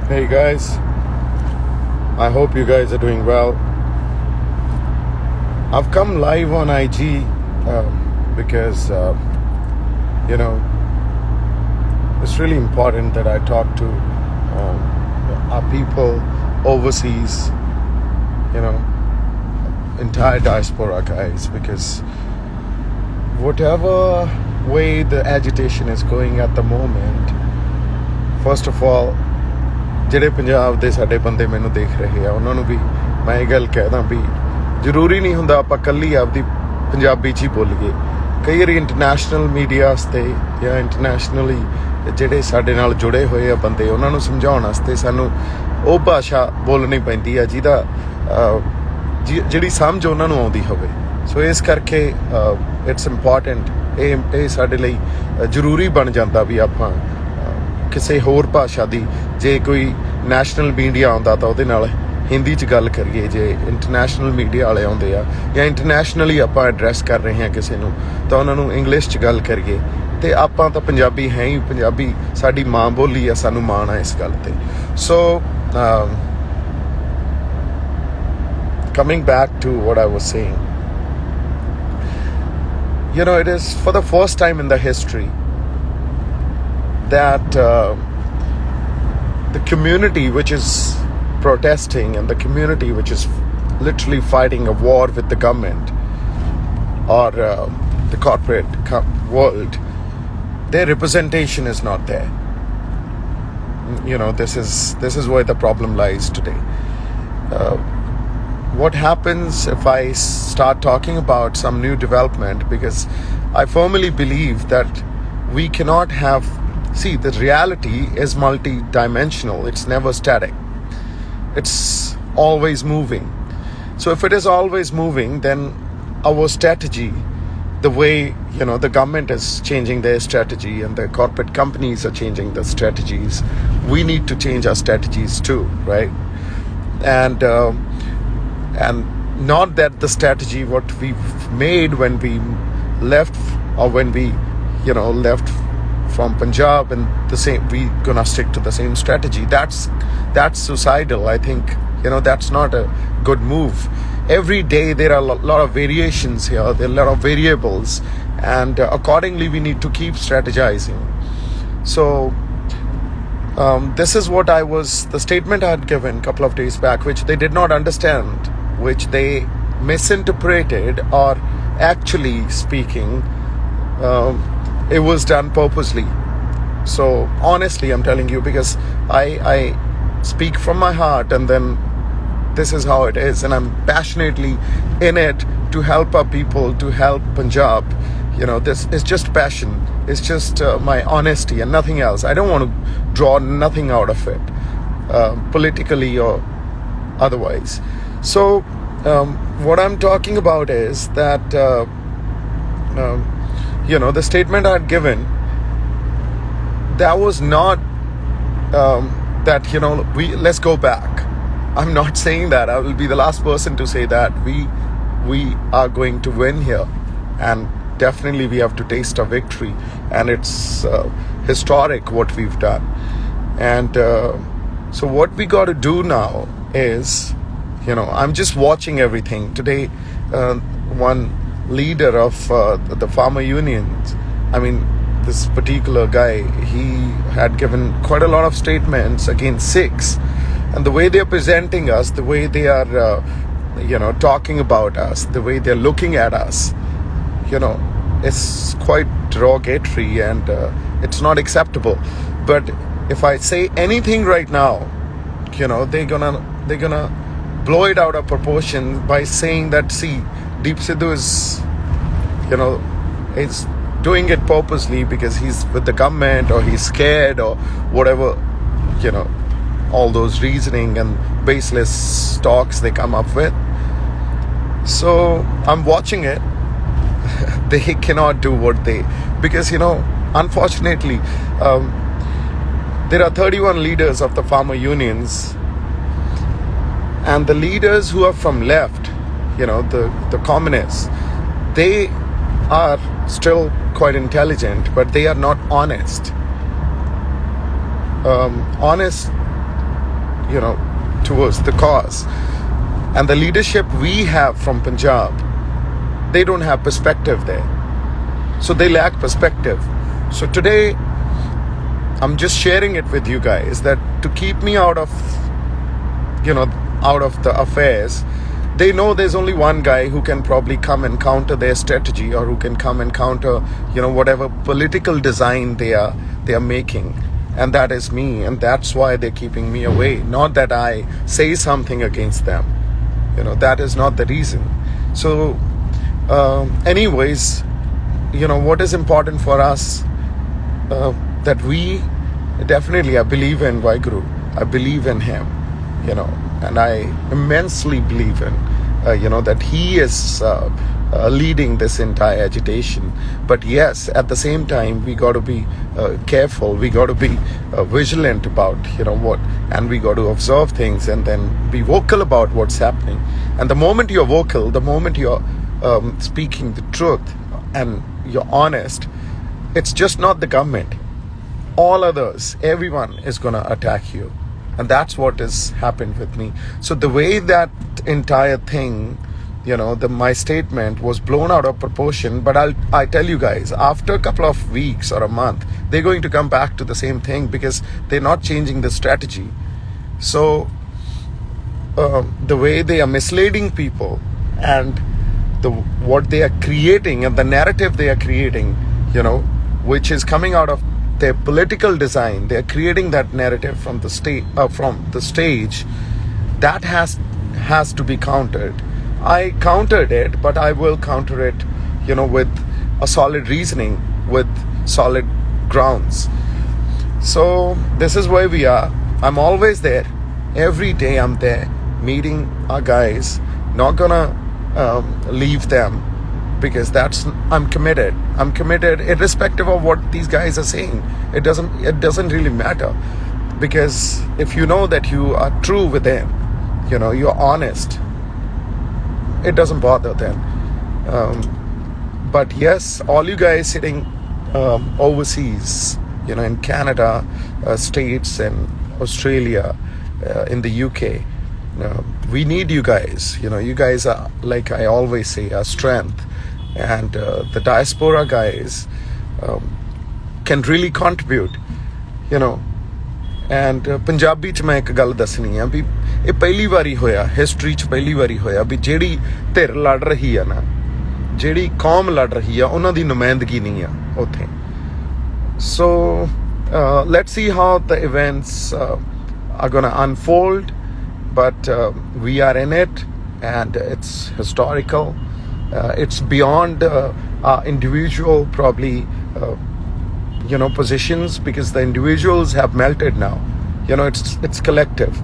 Hey guys, I hope you guys are doing well. I've come live on IG because, it's really important that I talk to our people overseas, entire diaspora guys, because whatever way the agitation is going at the moment, first of all, ਜਿਹੜੇ ਪੰਜਾਬ ਦੇ ਸਾਡੇ ਬੰਦੇ ਮੈਨੂੰ ਦੇਖ ਰਹੇ ਆ ਉਹਨਾਂ ਨੂੰ ਵੀ ਮੈਂ ਇਹ ਗੱਲ ਕਹਿਦਾ ਵੀ ਜ਼ਰੂਰੀ ਨਹੀਂ ਹੁੰਦਾ ਆਪਾਂ ਕੱਲੀ ਆਪਦੀ ਪੰਜਾਬੀ 'ਚ ਹੀ ਬੋਲੀਏ। ਕਈ ਵਾਰੀ ਇੰਟਰਨੈਸ਼ਨਲ ਮੀਡੀਆ ਵਾਸਤੇ ਜਾਂ ਇੰਟਰਨੈਸ਼ਨਲੀ ਜਿਹੜੇ ਸਾਡੇ ਨਾਲ ਜੁੜੇ ਹੋਏ ਆ ਬੰਦੇ ਉਹਨਾਂ ਨੂੰ ਸਮਝਾਉਣ ਵਾਸਤੇ ਸਾਨੂੰ ਉਹ ਭਾਸ਼ਾ ਬੋਲਣੀ ਪੈਂਦੀ ਆ ਜਿਹਦਾ ਜਿਹੜੀ ਸਮਝ ਉਹਨਾਂ ਨੂੰ ਆਉਂਦੀ ਹੋਵੇ। ਸੋ ਇਸ ਕਰਕੇ ਇਟਸ ਇੰਪੋਰਟੈਂਟ ਇਹ ਸਾਡੇ ਲਈ ਜ਼ਰੂਰੀ ਬਣ ਜਾਂਦਾ ਵੀ ਆਪਾਂ ਕਿਸੇ ਹੋਰ ਭਾਸ਼ਾ ਦੀ ਜੇ ਕੋਈ ਨੈਸ਼ਨਲ ਮੀਡੀਆ ਆਉਂਦਾ ਤਾਂ ਉਹਦੇ ਨਾਲ ਹਿੰਦੀ 'ਚ ਗੱਲ ਕਰੀਏ, ਜੇ ਇੰਟਰਨੈਸ਼ਨਲ ਮੀਡੀਆ ਵਾਲੇ ਆਉਂਦੇ ਆ ਜਾਂ ਇੰਟਰਨੈਸ਼ਨਲੀ ਆਪਾਂ ਐਡਰੈਸ ਕਰ ਰਹੇ ਹਾਂ ਕਿਸੇ ਨੂੰ ਤਾਂ ਉਹਨਾਂ ਨੂੰ ਇੰਗਲਿਸ਼ 'ਚ ਗੱਲ ਕਰੀਏ। ਅਤੇ ਆਪਾਂ ਤਾਂ ਪੰਜਾਬੀ ਹੈ ਹੀ, ਪੰਜਾਬੀ ਸਾਡੀ ਮਾਂ ਬੋਲੀ ਆ, ਸਾਨੂੰ ਮਾਣ ਆ ਇਸ ਗੱਲ 'ਤੇ। ਸੋ coming back to what I was saying, it is for the first time in the history that the community which is protesting and the community which is literally fighting a war with the government or the corporate world, their representation is not there. This is where the problem lies today. What happens if I start talking about some new development, because I firmly believe that we cannot have. See, the reality is multi-dimensional. It's never static. It's always moving. So if it is always moving, then our strategy, the way, the government is changing their strategy and the corporate companies are changing their strategies, we need to change our strategies too, right? And not that the strategy what we've made when we left or when we, left from Punjab and the same, we gonna stick to the same strategy. That's suicidal. I think that's not a good move. Every day there are a lot of variations here, there are a lot of variables, and accordingly we need to keep strategizing. So this is what the statement I had given a couple of days back, which they did not understand, which they misinterpreted, or actually speaking, it was done purposely. So honestly, I'm telling you, because I speak from my heart, and then this is how it is, and I'm passionately in it to help our people, to help Punjab. This is just passion. It's just my honesty and nothing else. I don't want to draw nothing out of it, politically or otherwise. So what I'm talking about is that the statement I had given, that was not that let's go back. I'm not saying that. I will be the last person to say that we are going to win here, and definitely we have to taste a victory, and it's historic what we've done. And so what we got to do now is, I'm just watching everything today. One leader of the farmer unions, this particular guy, he had given quite a lot of statements against Sikhs, and the way they are presenting us, the way they are talking about us, the way they're looking at us, it's quite derogatory, and it's not acceptable. But if I say anything right now, they're gonna blow it out of proportion by saying that, see, Sidhu is, is doing it purposely because he's with the government, or he's scared, or whatever, all those reasoning and baseless talks they come up with. So I'm watching it. They cannot do because, unfortunately, there are 31 leaders of the farmer unions, and the leaders who are from left, the communists, they are still quite intelligent, but they are not honest. Honest towards the cause. And the leadership we have from Punjab, they don't have perspective there. So they lack perspective. So today, I'm just sharing it with you guys that to keep me out of the affairs, they know there's only one guy who can probably come and counter their strategy, or who can come and counter, whatever political design they are making. And that is me. And that's why they're keeping me away. Not that I say something against them. That is not the reason. So, anyways, what is important for us, that we definitely, I believe in Vaheguru. I believe in him, and I immensely believe in, that he is leading this entire agitation. But yes, at the same time, we got to be careful. We got to be vigilant about, and we got to observe things and then be vocal about what's happening. And the moment you're vocal, the moment you're speaking the truth and you're honest, it's just not the government. All others, everyone is going to attack you. And that's what has happened with me. So the way that entire thing, my statement was blown out of proportion. But I tell you guys, after a couple of weeks or a month, they're going to come back to the same thing, because they're not changing the strategy. So the way they are misleading people, and what they are creating, and the narrative they are creating, which is coming out of their political design, they are creating that narrative from the stage. That has to be countered. I countered it, but I will counter it, with a solid reasoning, with solid grounds. So this is where we are. I'm always there. Every day I'm there, meeting our guys. Not gonna leave them, because I'm committed. I'm committed irrespective of what these guys are saying. It doesn't really matter, because if you know that you are true with them, you're honest, it doesn't bother them. But yes, all you guys sitting overseas, in Canada, States, and Australia, in the UK, we need you guys. You guys are, like I always say, our strength. And the diaspora guys can really contribute, and Punjabi ch main ek gall dassni hai bhi ਇਹ ਪਹਿਲੀ ਵਾਰੀ ਹੋਇਆ history 'ਚ ਪਹਿਲੀ ਵਾਰੀ ਹੋਇਆ ਵੀ ਜਿਹੜੀ ਧਿਰ ਲੜ ਰਹੀ ਆ ਨਾ, ਜਿਹੜੀ ਕੌਮ ਲੜ ਰਹੀ ਆ, ਉਹਨਾਂ ਦੀ ਨੁਮਾਇੰਦਗੀ ਨਹੀਂ ਆ ਉੱਥੇ. So let's see how the events are gonna unfold, but we are in it, and it's historical. It's beyond our individual probably positions, because the individuals have melted now. It's collective.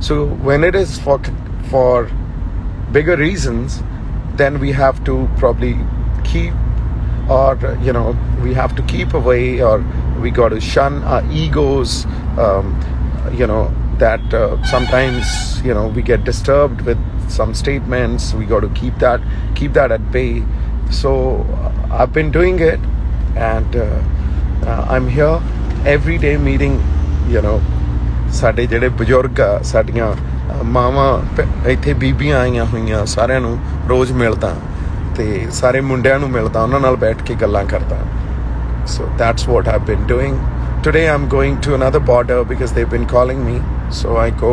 So when it is for bigger reasons, then we have to probably keep, or we have to keep away, or we got to shun our egos. That sometimes we get disturbed with some statements. We got to keep that at bay. So I've been doing it, and I'm here every day meeting ਸਾਡੇ ਜਿਹੜੇ ਬਜ਼ੁਰਗ ਆ, ਸਾਡੀਆਂ ਮਾਵਾਂ ਇੱਥੇ ਬੀਬੀਆਂ ਆਈਆਂ ਹੋਈਆਂ, ਸਾਰਿਆਂ ਨੂੰ ਰੋਜ਼ ਮਿਲਦਾ, ਤੇ ਸਾਰੇ ਮੁੰਡਿਆਂ ਨੂੰ ਮਿਲਦਾ, ਉਹਨਾਂ ਨਾਲ ਬੈਠ ਕੇ ਗੱਲਾਂ ਕਰਦਾ. So that's what I've been doing. Today I'm going to another border because they've been calling me. So I go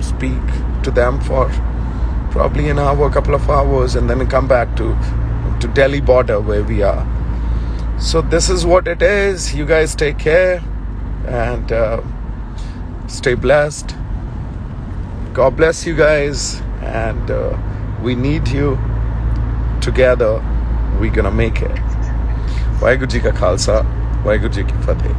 speak to them for probably an hour, a couple of hours, and then come back to Delhi border where we are. So this is what it is. You guys take care, and stay blessed. God bless you guys, and we need you. Together we're gonna make it. Vaheguru Ji Ka Khalsa, Vaheguru Ji Ki Fateh.